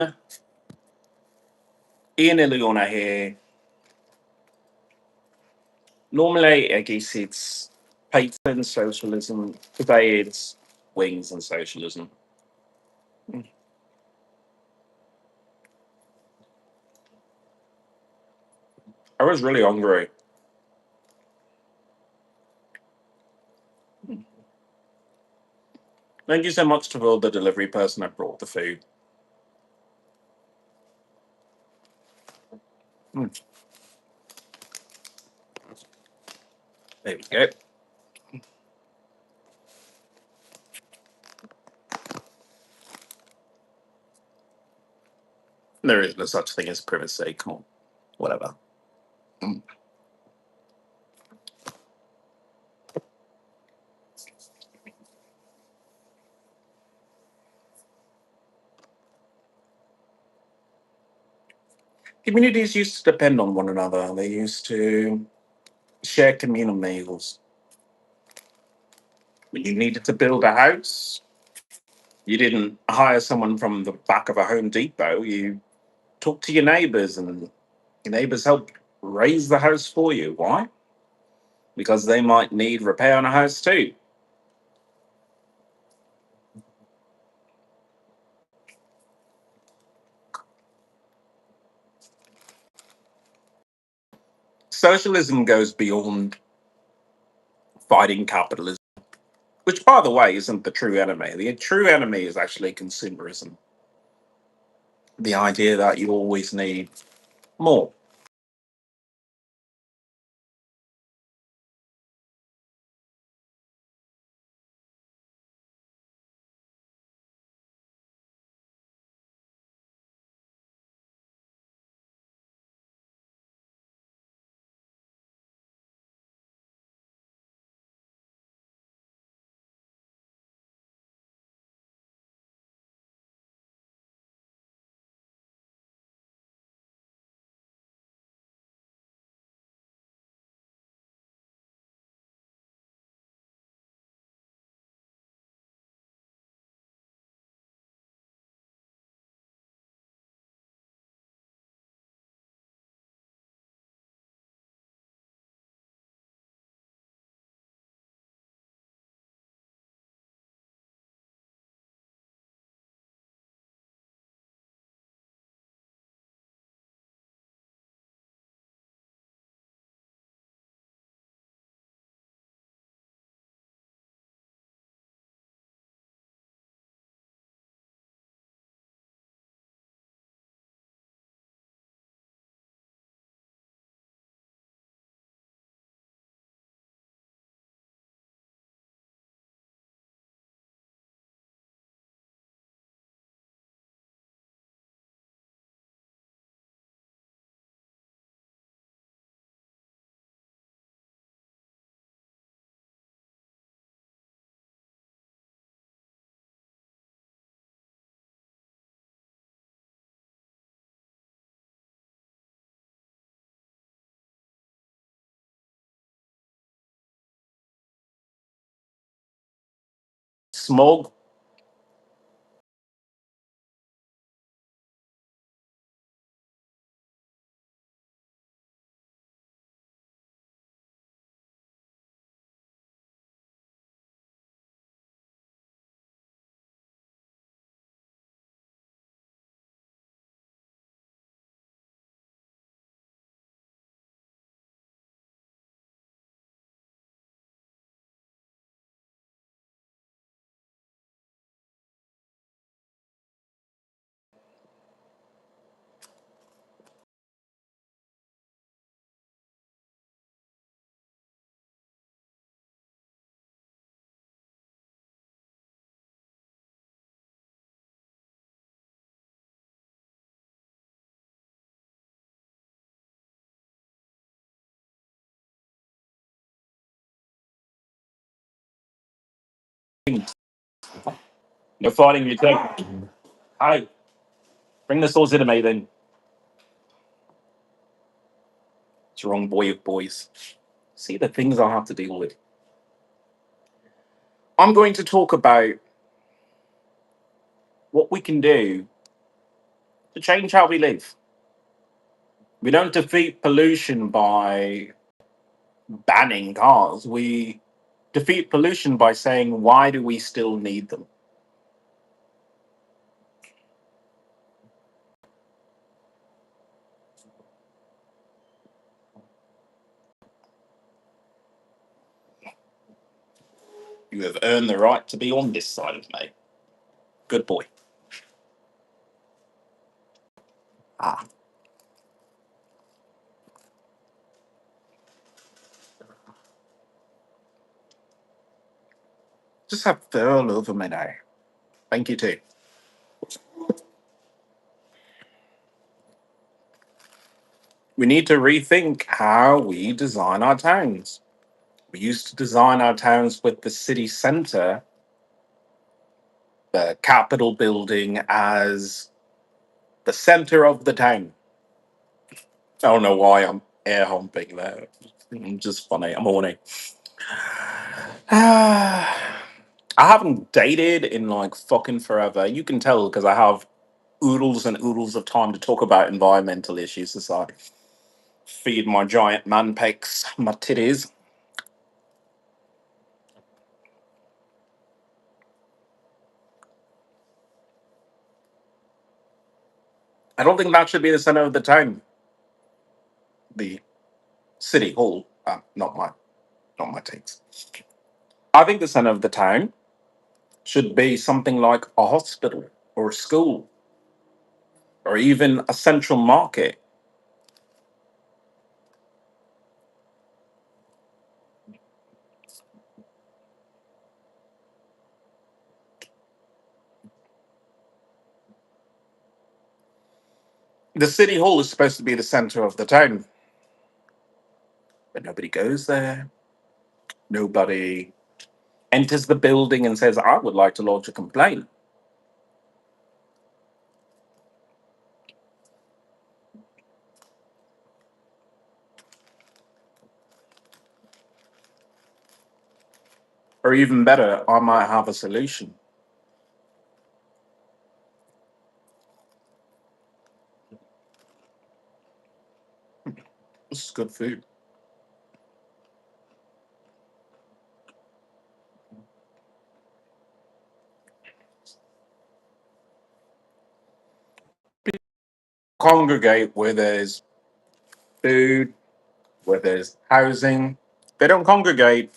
Ian Ileana here. Normally, I guess it's patent socialism. Today, it's wings and socialism. I was really hungry. Thank you so much to all the delivery person that brought the food. Mm, there we go. There is no such thing as privacy. Come on, whatever. Mm. Communities used to depend on one another. They used to share communal meals. When you needed to build a house, you didn't hire someone from the back of a Home Depot. You talked to your neighbors, and your neighbors helped raise the house for you. Why? Because they might need repair on a house too. Socialism goes beyond fighting capitalism, which, by the way, isn't the true enemy. The true enemy is actually consumerism. The idea that you always need more. Smog. You're fighting your take. Hey, bring the swords into me then. It's the wrong boy of boys. See the things I have to deal with. I'm going to talk about what we can do to change how we live. We don't defeat pollution by banning cars. We defeat pollution by saying, why do we still need them? You have earned the right to be on this side of me. Good boy. Ah, just have fur all over me now. Thank you too. We need to rethink how we design our towns. We used to design our towns with the city centre, the Capitol building, as the centre of the town. I don't know why I'm air humping there. I'm just funny. I'm horny. I haven't dated in like fucking forever. You can tell because I have oodles and oodles of time to talk about environmental issues as I feed my giant man pecs, my titties. I don't think that should be the center of the town. The city hall, not my takes. I think the center of the town should be something like a hospital or a school or even a central market. The city hall is supposed to be the center of the town, but nobody goes there. Nobody enters the building and says, I would like to lodge a complaint. Or even better, I might have a solution. This is good food. Congregate where there's food, where there's housing. They don't congregate,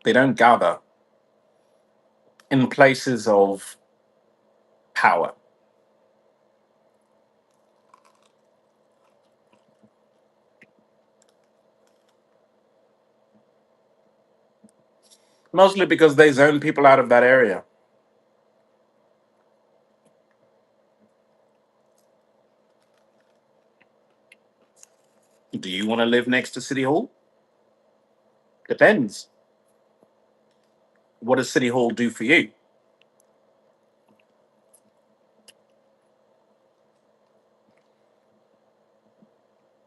they don't gather in places of power. Mostly because they zone people out of that area. Do you want to live next to City Hall? Depends. What does City Hall do for you?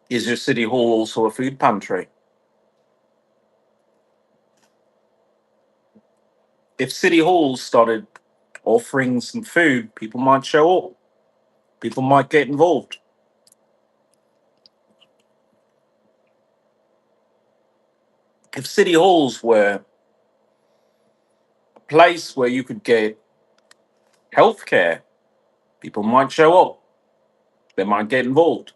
Is your City Hall also a food pantry? If City Hall started offering some food, people might show up. People might get involved. If City Halls were a place where you could get healthcare, people might show up. They might get involved.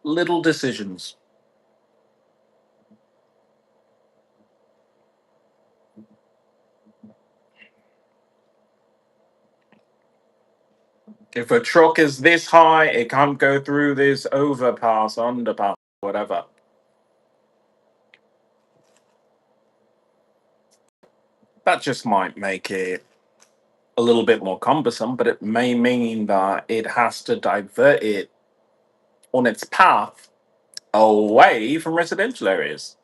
Little decisions. If a truck is this high, it can't go through this overpass, underpass, whatever. That just might make it a little bit more cumbersome, but it may mean that it has to divert it on its path away from residential areas.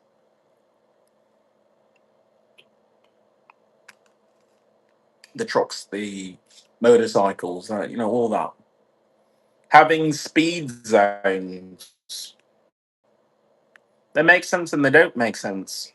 The trucks, the motorcycles, all that. Having speed zones, they make sense and they don't make sense.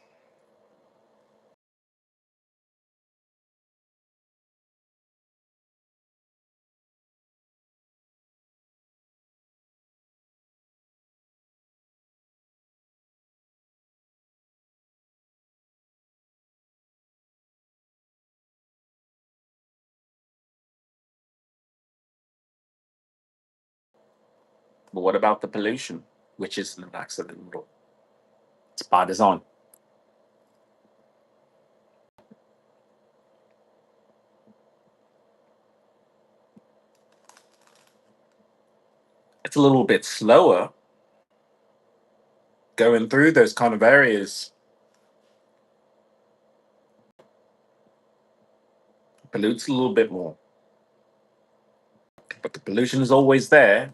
But what about the pollution, which isn't accidental? It's by design. It's a little bit slower going through those kind of areas. Pollutes a little bit more. But the pollution is always there.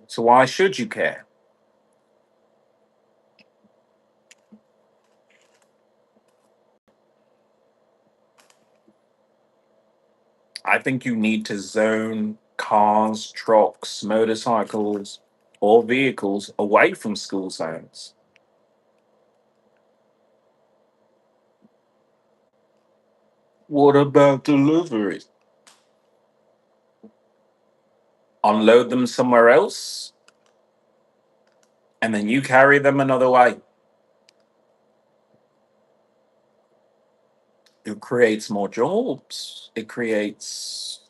So why should you care? I think you need to zone cars, trucks, motorcycles, or vehicles away from school zones. What about deliveries? Unload them somewhere else, and then you carry them another way. It creates more jobs. It creates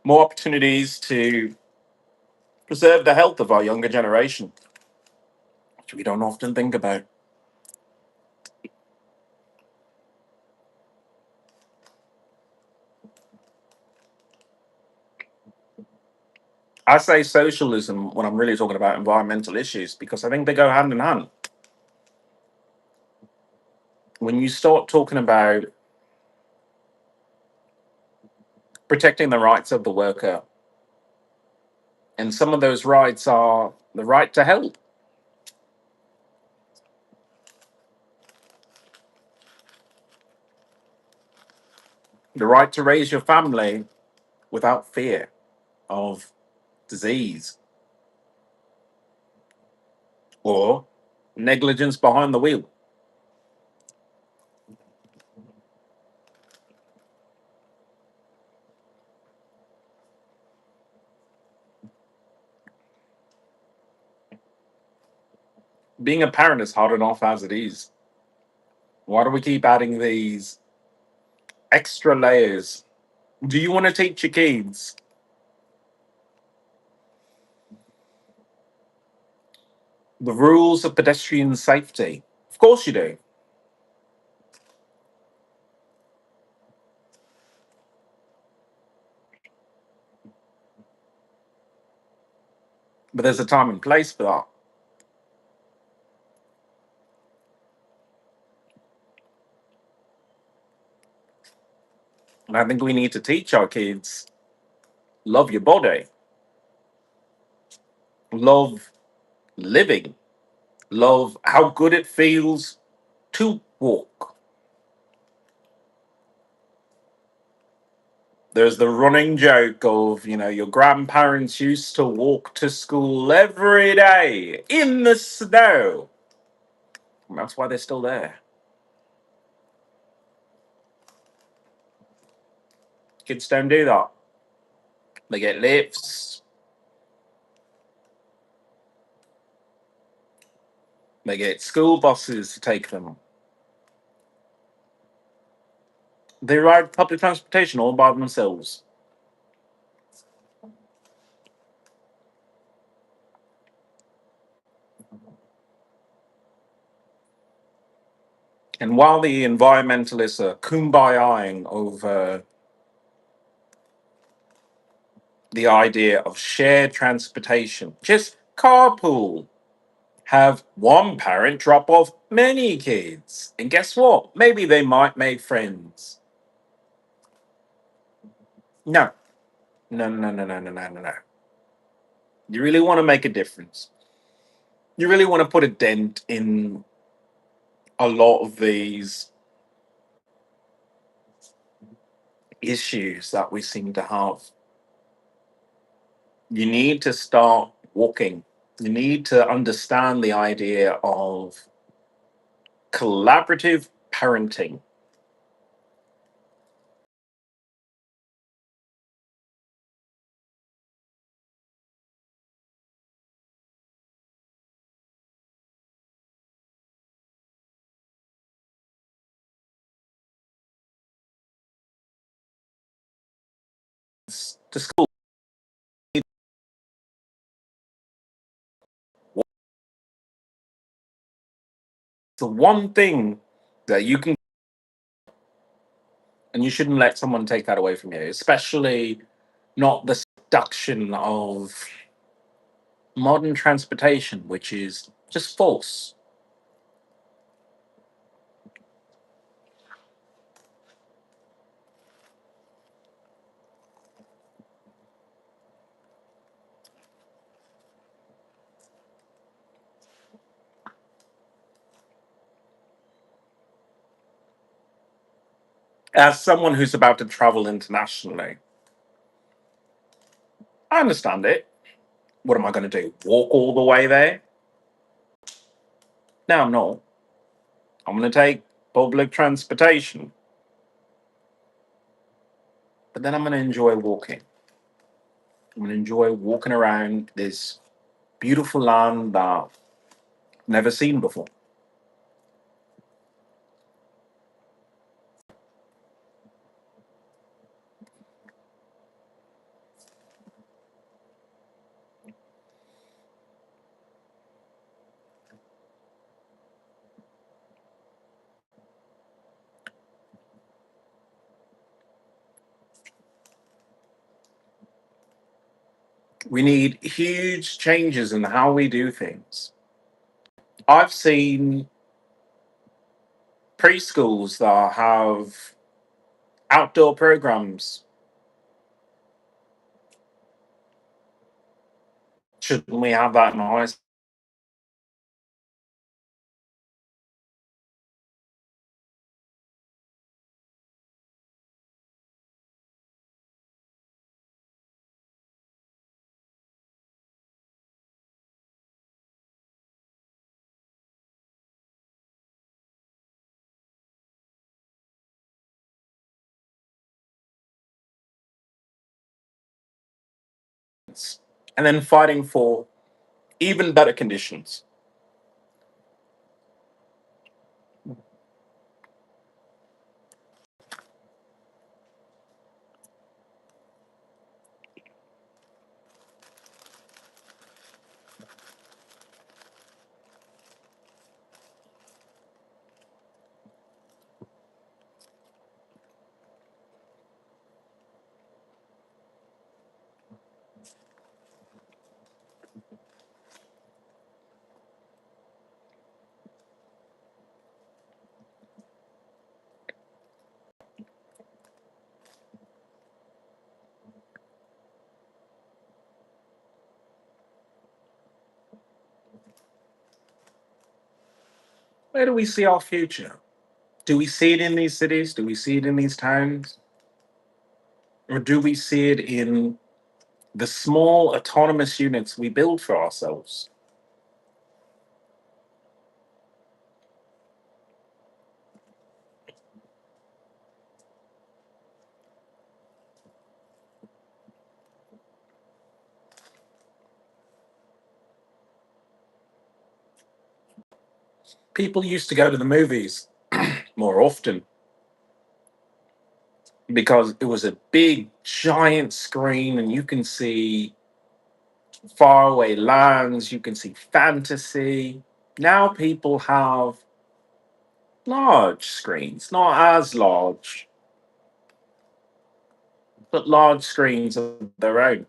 more opportunities to preserve the health of our younger generation, which we don't often think about. I say socialism when I'm really talking about environmental issues because I think they go hand in hand. When you start talking about protecting the rights of the worker, and some of those rights are the right to health, the right to raise your family without fear of disease or negligence behind the wheel. Being a parent is hard enough as it is. Why do we keep adding these extra layers? Do you want to teach your kids the rules of pedestrian safety? Of course you do. But there's a time and place for that. And I think we need to teach our kids love your body, love living, love how good it feels to walk. There's the running joke of, your grandparents used to walk to school every day in the snow. And that's why they're still there. Kids don't do that. They get lifts, they get school buses to take them. They ride public transportation all by themselves. And while the environmentalists are kumbayaing over the idea of shared transportation. Just carpool. Have one parent drop off many kids. And guess what? Maybe they might make friends. No, no, no, no, no, no, no, no, no. You really want to make a difference. You really want to put a dent in a lot of these issues that we seem to have. You need to start walking. You need to understand the idea of collaborative parenting. To school, the one thing that you can, and you shouldn't let someone take that away from you, especially not the seduction of modern transportation, which is just false. As someone who's about to travel internationally, I understand it. What am I going to do? Walk all the way there? No, I'm not. I'm going to take public transportation, but then I'm going to enjoy walking. I'm going to enjoy walking around this beautiful land that I've never seen before. We need huge changes in how we do things. I've seen preschools that have outdoor programs. Shouldn't we have that in high school? And then fighting for even better conditions. Where do we see our future? Do we see it in these cities? Do we see it in these towns? Or do we see it in the small autonomous units we build for ourselves? People used to go to the movies more often because it was a big, giant screen and you can see faraway lands, you can see fantasy. Now people have large screens, not as large, but large screens of their own.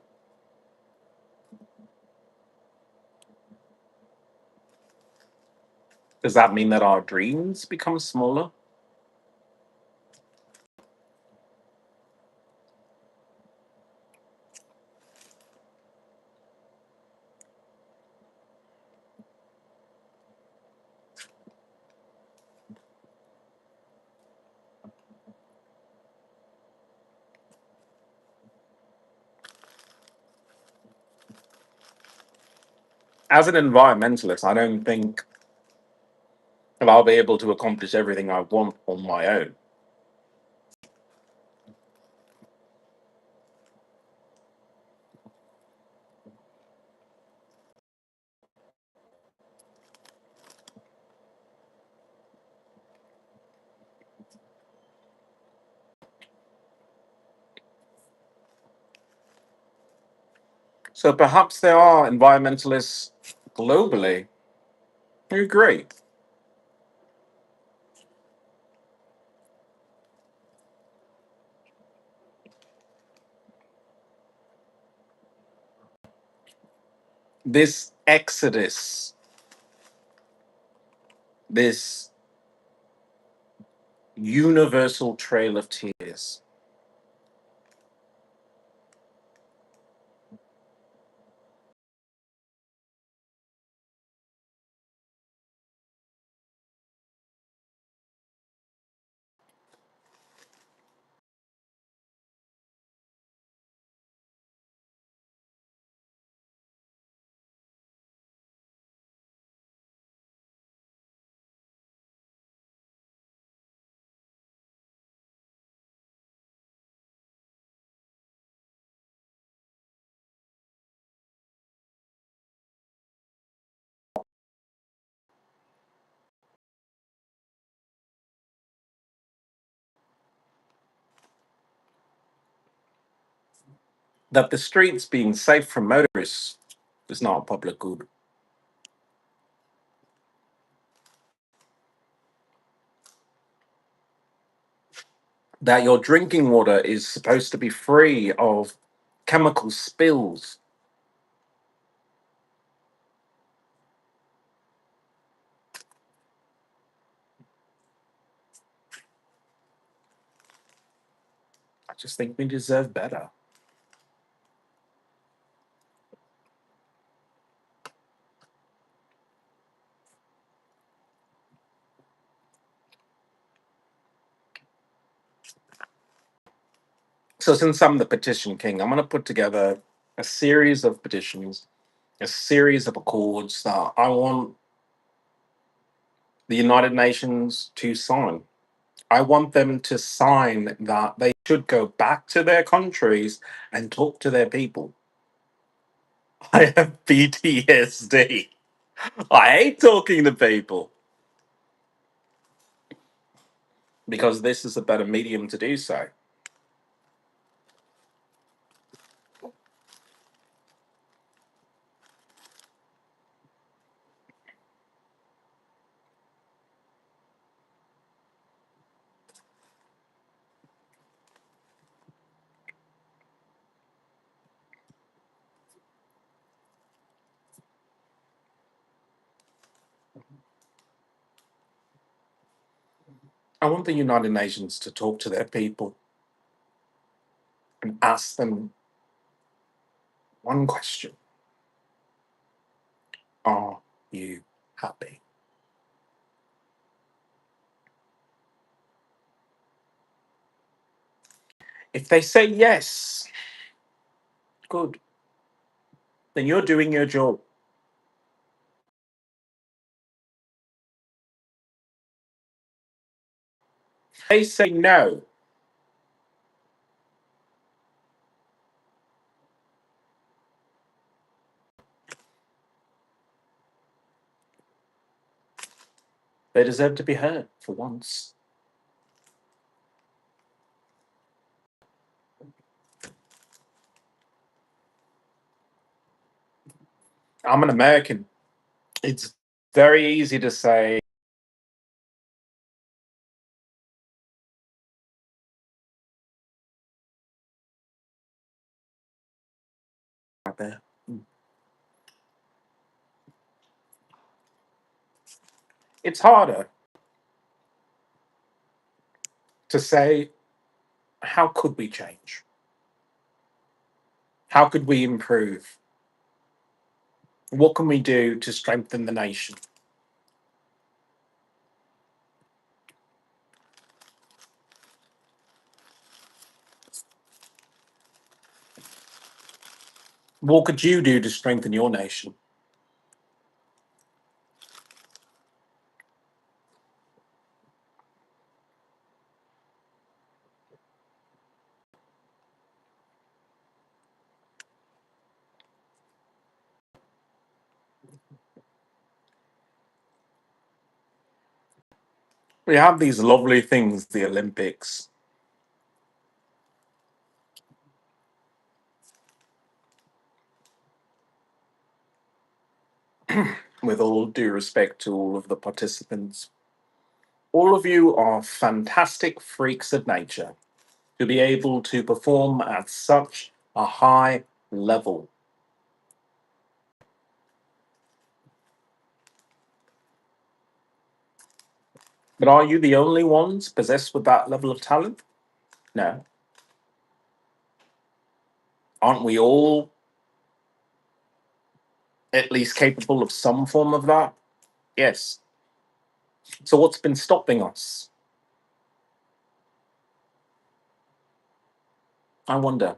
Does that mean that our dreams become smaller? As an environmentalist, I don't think that I'll be able to accomplish everything I want on my own. So perhaps there are environmentalists globally who agree. This exodus, this universal trail of tears, that the streets being safe from motorists is not a public good, that your drinking water is supposed to be free of chemical spills. I just think we deserve better. So, since I'm the petition king, I'm going to put together a series of petitions, a series of accords that I want the United Nations to sign. I want them to sign that they should go back to their countries and talk to their people. I have PTSD. I hate talking to people because this is a better medium to do so. I want the United Nations to talk to their people and ask them one question: are you happy? If they say yes, good, then you're doing your job. If they say no, they deserve to be heard for once. I'm an American. It's very easy to say out there. It's harder to say, how could we change? How could we improve? What can we do to strengthen the nation? What could you do to strengthen your nation? We have these lovely things, the Olympics, with all due respect to all of the participants. All of you are fantastic freaks of nature to be able to perform at such a high level. But are you the only ones possessed with that level of talent? No. Aren't we all at least capable of some form of that? Yes. So what's been stopping us? I wonder.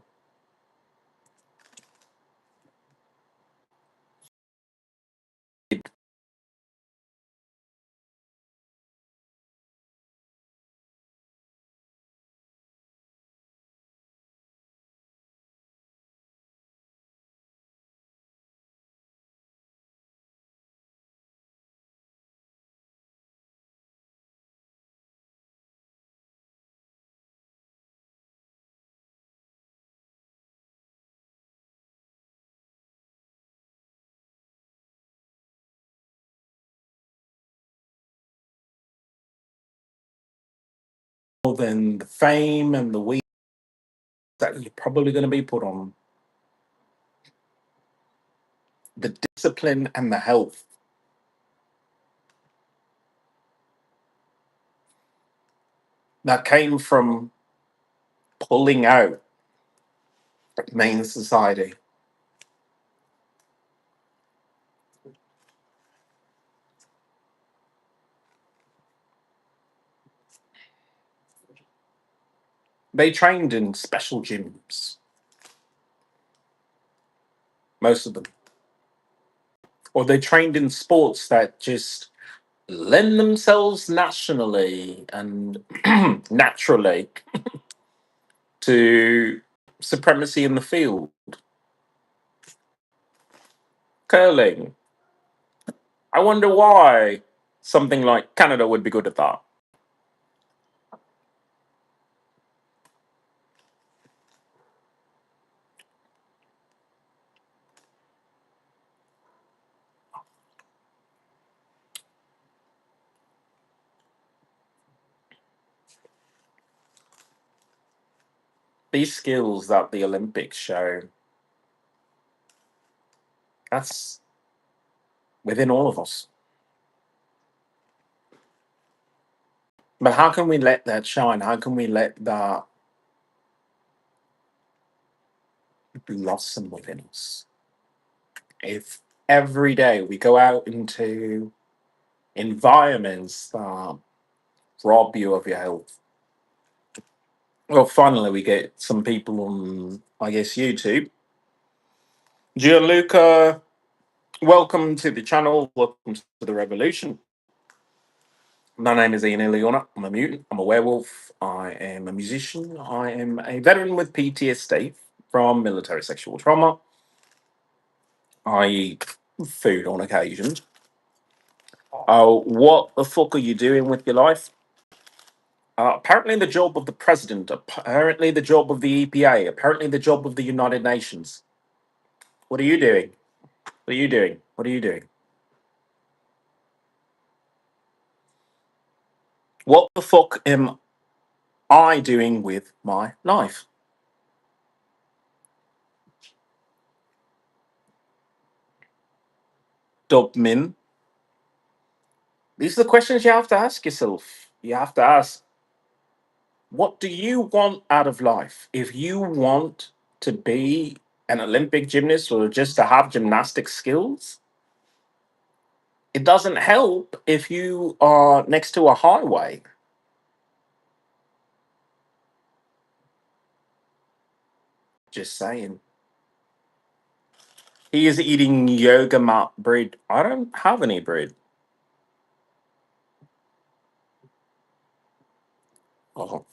More than the fame and the weed that you're probably going to be put on, the discipline and the health that came from pulling out main society. They trained in special gyms, most of them, or they trained in sports that just lend themselves nationally and naturally to supremacy in the field. Curling. I wonder why something like Canada would be good at that. These skills that the Olympics show, that's within all of us. But how can we let that shine? How can we let that blossom within us? If every day we go out into environments that rob you of your health. Well, finally, we get some people on, I guess, YouTube. Gianluca, welcome to the channel. Welcome to the revolution. My name is Ian Iliona. I'm a mutant. I'm a werewolf. I am a musician. I am a veteran with PTSD from military sexual trauma. I eat food on occasion. Oh, what the fuck are you doing with your life? Apparently, the job of the president, apparently, the job of the EPA, apparently, the job of the United Nations. What are you doing? What are you doing? What are you doing? What the fuck am I doing with my life? Dopamine, These are the questions you have to ask yourself. You have to ask, what do you want out of life? If you want to be an Olympic gymnast or just to have gymnastic skills, it doesn't help if you are next to a highway. Just saying. He is eating yoga mat bread. I don't have any bread. Oh.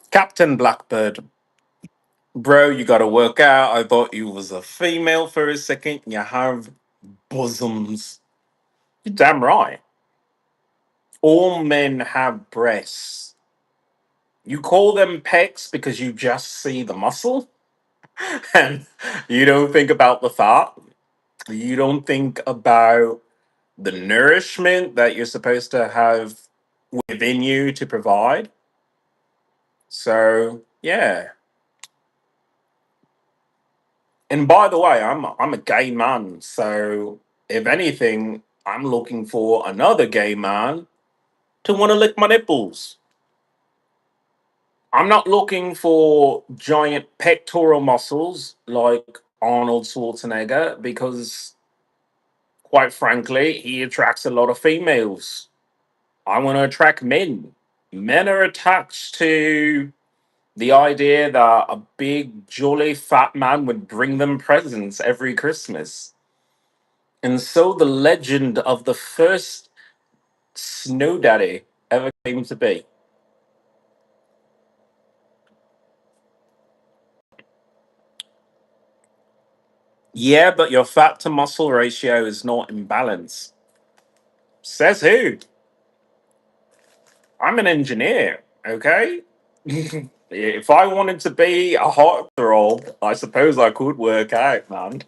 Captain Blackbird. Bro, you gotta work out. I thought you was a female for a second. You have bosoms. You're damn right. All men have breasts. You call them pecs because you just see the muscle and you don't think about the fat. You don't think about the nourishment that you're supposed to have within you to provide. So, yeah. And by the way, I'm a gay man, so if anything, I'm looking for another gay man to want to lick my nipples. I'm not looking for giant pectoral muscles like Arnold Schwarzenegger because, quite frankly, he attracts a lot of females. I want to attract men. Men are attached to the idea that a big, jolly, fat man would bring them presents every Christmas. And so the legend of the first snow daddy ever came to be. Yeah, but your fat to muscle ratio is not in balance. Says who? I'm an engineer, okay? If I wanted to be a heartthrob, I suppose I could work out, man.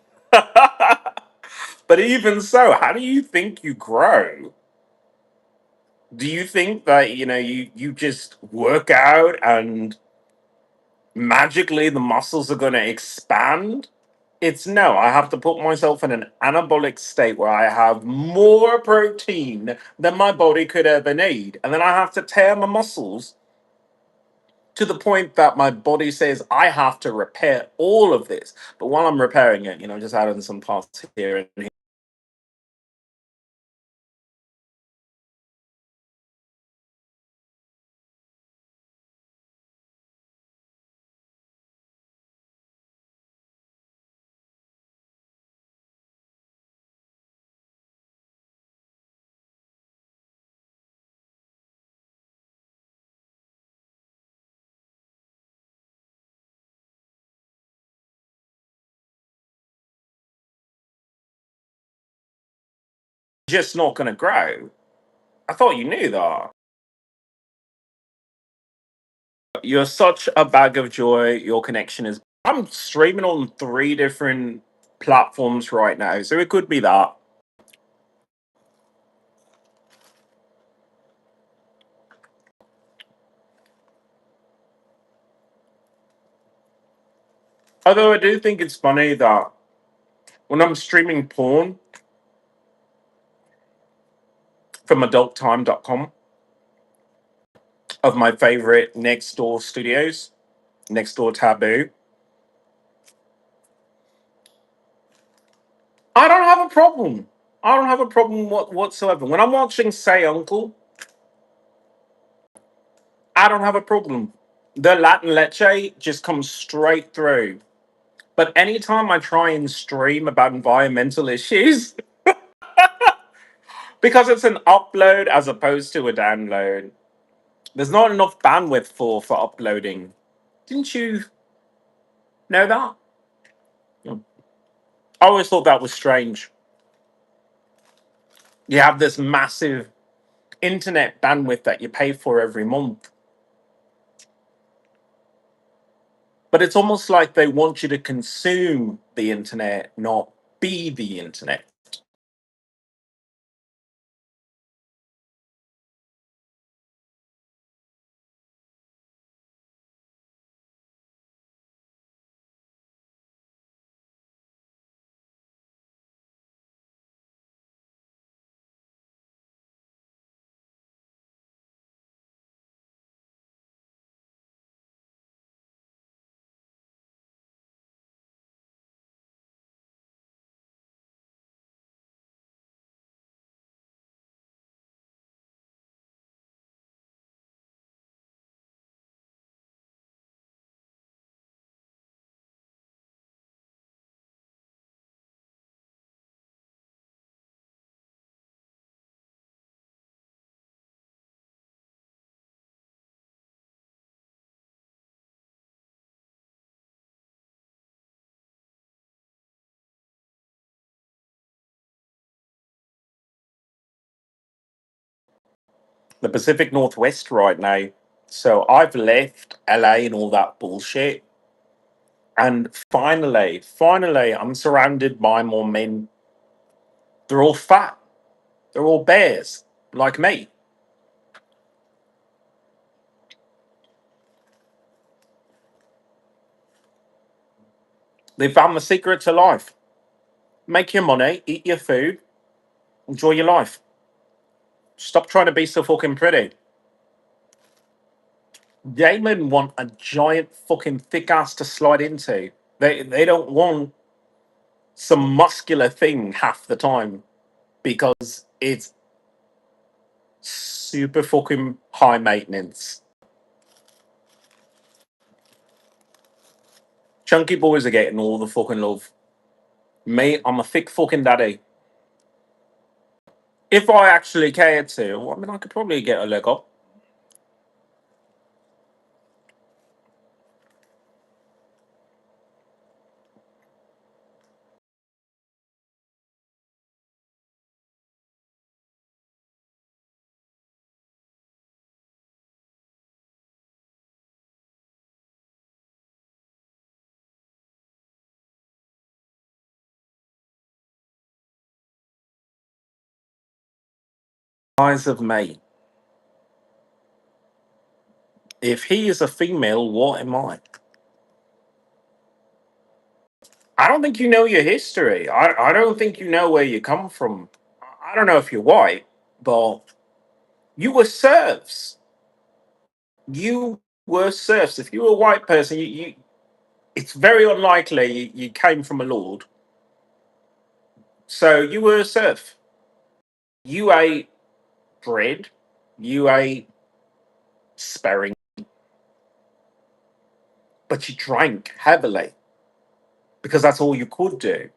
But even so, how do you think you grow? Do you think that, you just work out and magically the muscles are going to expand? It's no, I have to put myself in an anabolic state where I have more protein than my body could ever need. And then I have to tear my muscles to the point that my body says I have to repair all of this. But while I'm repairing it, just adding some parts here and here. Just not going to grow. I thought you knew that. You're such a bag of joy. Your connection is. I'm streaming on 3 different platforms right now, so it could be that. Although I do think it's funny that when I'm streaming porn from adulttime.com of my favorite next door studios, next door taboo, I don't have a problem. I don't have a problem whatsoever. When I'm watching Say Uncle, I don't have a problem. The Latin leche just comes straight through. But anytime I try and stream about environmental issues, because it's an upload as opposed to a download, There's not enough bandwidth for uploading. Didn't you know that? I always thought that was strange. You have this massive internet bandwidth that you pay for every month, but it's almost like they want you to consume the internet, not be the internet. The Pacific Northwest right now. So I've left LA and all that bullshit. And finally, I'm surrounded by more men. They're all fat. They're all bears, like me. They found the secret to life. Make your money, eat your food, enjoy your life. Stop trying to be so fucking pretty. Damon want a giant fucking thick ass to slide into. They don't want some muscular thing half the time because it's super fucking high maintenance. Chunky boys are getting all the fucking love. Me, I'm a thick fucking daddy. If I actually cared to, well, I mean, I could probably get a leg up. Eyes of me. If he is a female, what am I? I don't think you know your history. I don't think you know where you come from. I don't know if you're white, but you were serfs. You were serfs. If you were a white person, it's very unlikely you came from a lord. So you were a serf. You ate bread. You ate sparring, but you drank heavily because that's all you could do.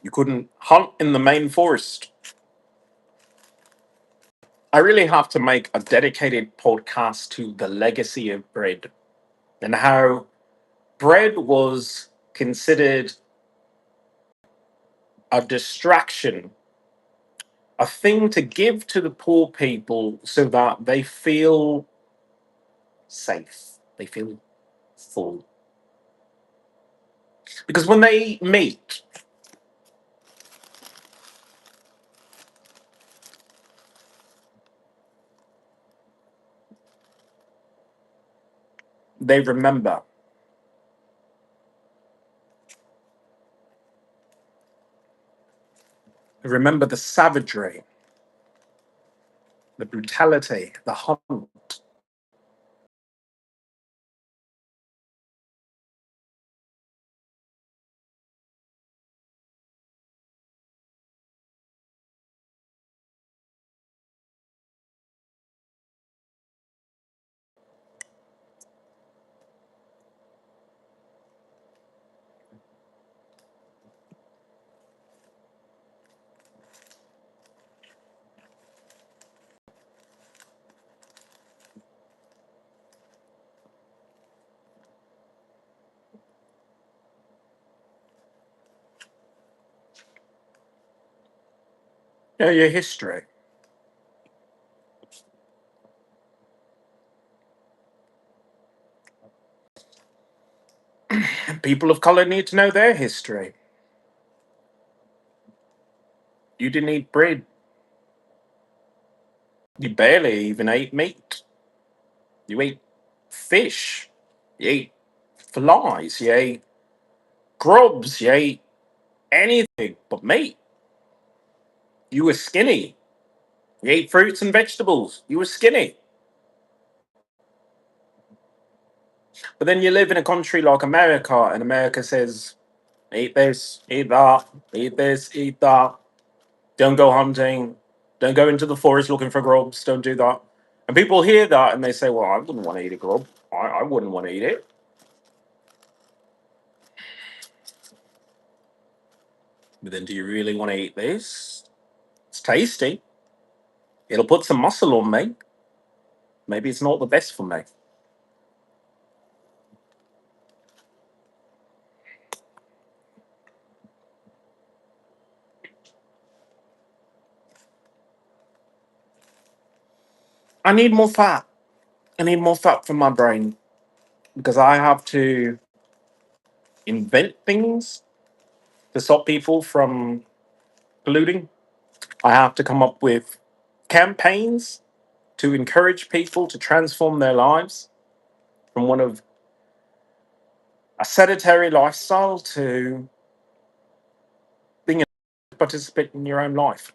You couldn't hunt in the main forest. I really have to make a dedicated podcast to the legacy of bread and how bread was considered a distraction, a thing to give to the poor people so that they feel safe, they feel full. Because when they eat meat, they remember the savagery, the brutality, the hunt. your history. People of color need to know their history. You didn't eat bread. You barely even ate meat. You ate fish. You ate flies. You ate grubs. You ate anything but meat. You were skinny. You ate fruits and vegetables. You were skinny. But then you live in a country like America, and America says, eat this, eat that, eat this, eat that. Don't go hunting. Don't go into the forest looking for grubs. Don't do that. And people hear that and they say, well, I wouldn't want to eat a grub. I wouldn't want to eat it. But then do you really want to eat this? It's tasty. It'll put some muscle on me. Maybe it's not the best for me. I need more fat. I need more fat for my brain because I have to invent things to stop people from polluting. I have to come up with campaigns to encourage people to transform their lives from one of a sedentary lifestyle to being a participant in your own life.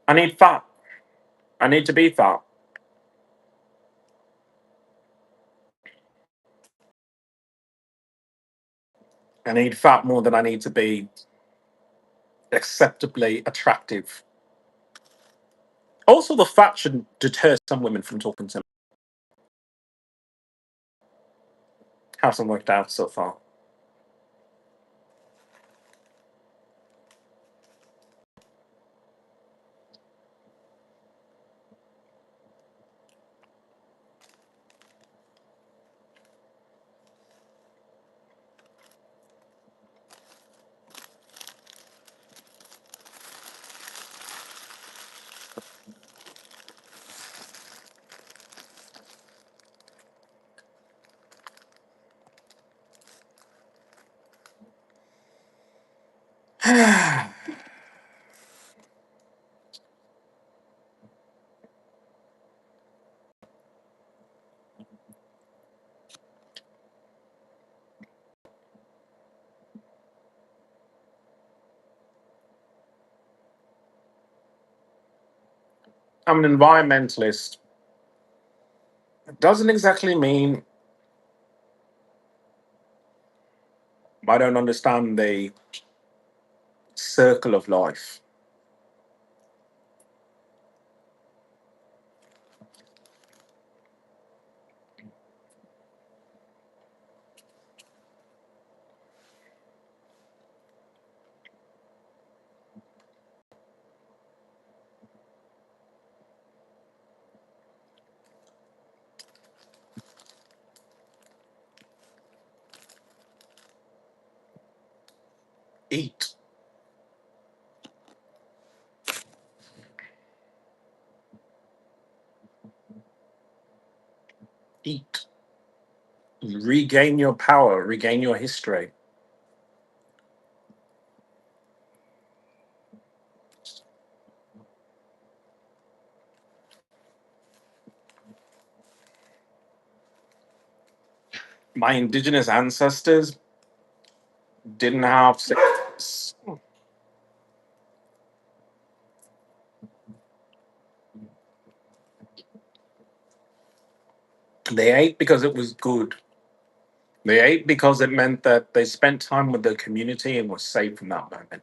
I need fat. I need to be fat. I need fat more than I need to be acceptably attractive. Also, the fat should deter some women from talking to me. Hasn't worked out so far. I'm an environmentalist. It doesn't exactly mean I don't understand the circle of life. Eat, eat, regain your power, regain your history. My indigenous ancestors didn't have sex. They ate because it was good. They ate because it meant that they spent time with their community and were safe from that moment.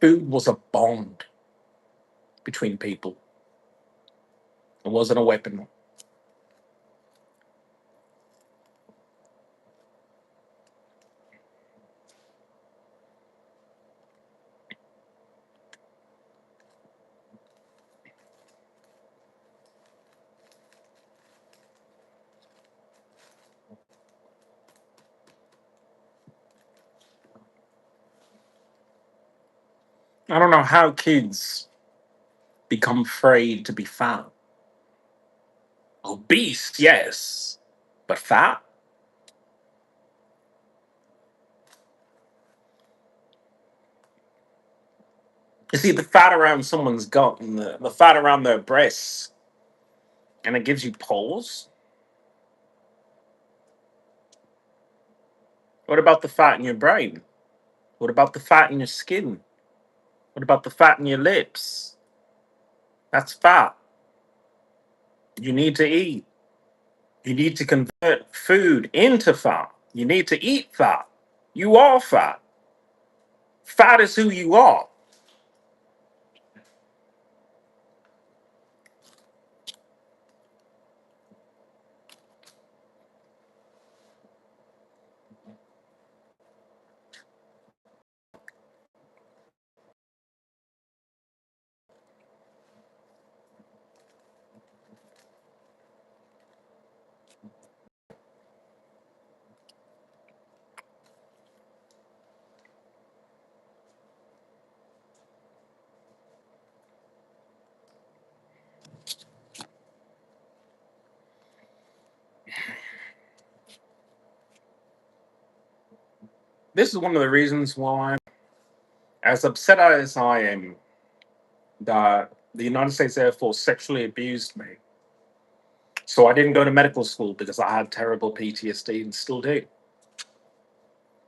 Food was a bond between people. It wasn't a weapon. I don't know how kids become afraid to be fat. Obese, yes, but fat? You see, the fat around someone's gut and the fat around their breasts, and it gives you pause. What about the fat in your brain? What about the fat in your skin? What about the fat in your lips? That's fat. You need to eat. You need to convert food into fat. You need to eat fat. You are fat. Fat is who you are. This is one of the reasons why, as upset as I am that the United States Air Force sexually abused me, so I didn't go to medical school because I had terrible PTSD and still do.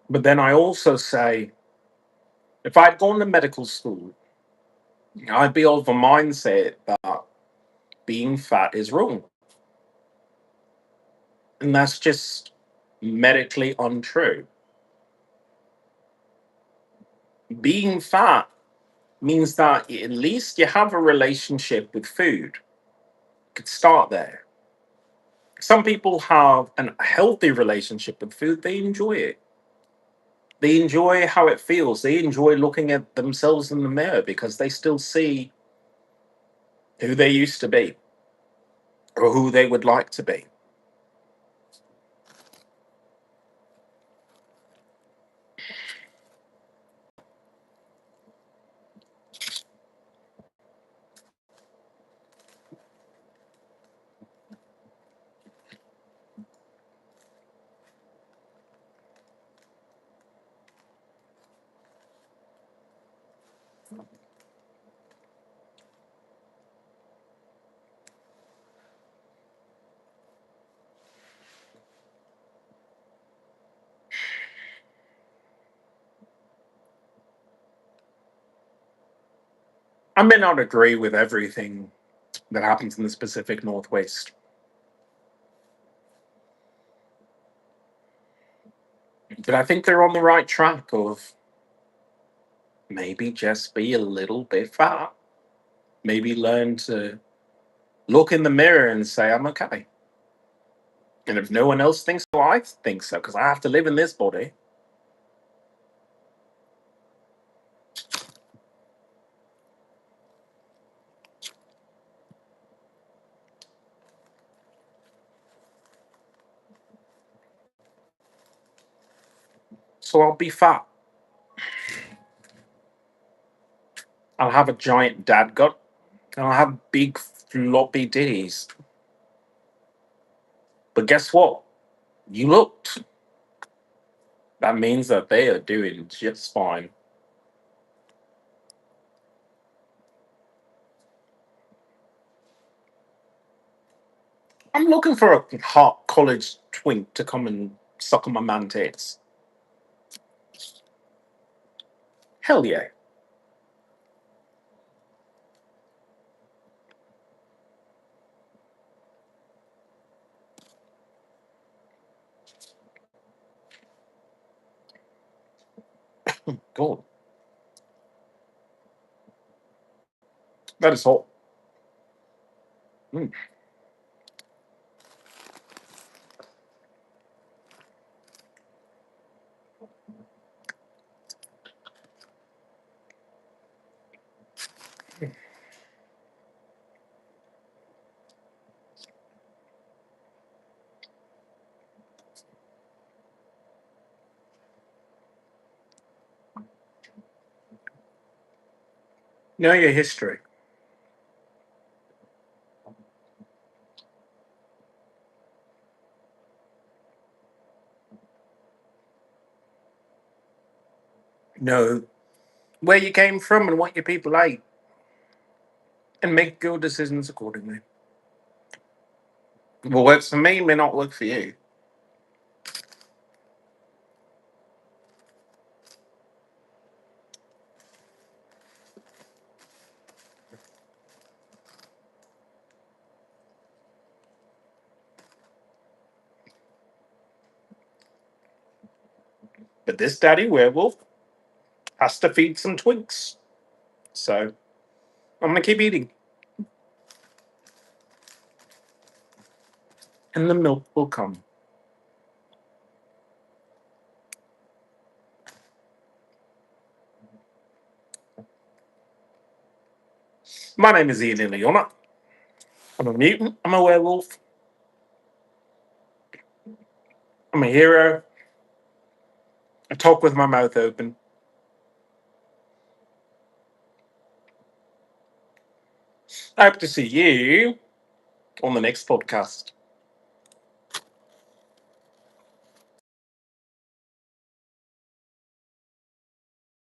But then I also say, if I'd gone to medical school, I'd be of a mindset that being fat is wrong. And that's just medically untrue. Being fat means that at least you have a relationship with food. You could start there. Some people have a healthy relationship with food, they enjoy it. They enjoy how it feels. They enjoy looking at themselves in the mirror because they still see who they used to be or who they would like to be. I may not agree with everything that happens in the Pacific Northwest, but I think they're on the right track of maybe just be a little bit fat. Maybe learn to look in the mirror and say, I'm okay. And if no one else thinks so, I think so because I have to live in this body. So I'll be fat. I'll have a giant dad gut and I'll have big floppy titties. But guess what? You looked. That means that they are doing just fine. I'm looking for a hot college twink to come and suck on my man tits. Hell yeah. God, that is hot. Mm. Know your history. Know where you came from and what your people ate, and make your decisions accordingly. What works for me may not work for you. But this daddy werewolf has to feed some twinks. So I'm going to keep eating. And the milk will come. My name is Ian Leona. I'm a mutant. I'm a werewolf. I'm a hero. I talk with my mouth open. I hope to see you on the next podcast.